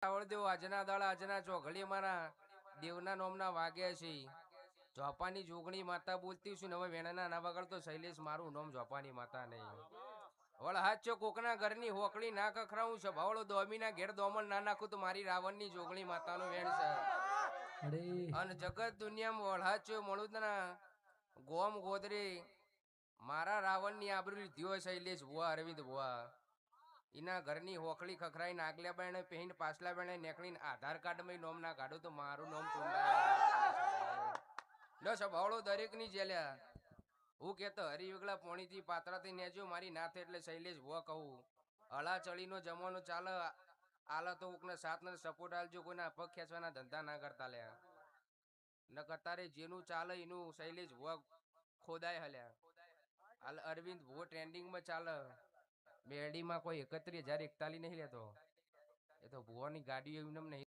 આવડ દેવો આજના દાડા આજના ચોઘડી મારા દેવના નોમના વાગ્યા છે. જોપાની જોગણી માતા બોલતી છું હવે વેણાના ના વગર તો શૈલેષ મારું નામ જોપાની માતા નહીં. વળ હાચો કોકના ઘરની હોકળી ના કખરાવું છે ભાવળો દોમીના ઘેર દોમણ ના નાખું તો મારી રાવણની જોગણી માતાનો વેણ છે. અને જગત દુનિયામાં વળહાચો મળુદના ગોમ ગોદરે મારા રાવણની આબરૂ લીધ્યો શૈલેષ ભુવા અરવિંદ ભુવા. એના ઘરની હોકળી ખખરાઈ આગલા બેણે પહેરીને પાછલા બેણે નીકળીને આધાર કાર્ડ માં નોમ ના કાઢું તો મારું નામ સ્વભાવળો દરેક ની જેલ્યા. હું કેતો હરિવેગલા પોણી થી પાત્રા થી નેજો મારી નાથે એટલે શૈલેષ ભુવા કહું હળા ચડી નો જમાનો ચાલે આલા તો કોકને સાથ ને સપોર્ટ આલજો કોઈના પગ ખેંચવાના ધંધા ના કરતા લ્યા ન કતારે જેનું ચાલે એનું શૈલેષ ભુવા ખોદાય હલ્યા. હાલ અરવિંદ ભુવો ટ્રેન્ડિંગ માં ચાલે બેરડી માં કોઈ 31,041 નહીં લેતો. એ તો ભુવાની ગાડી એમને નહીં.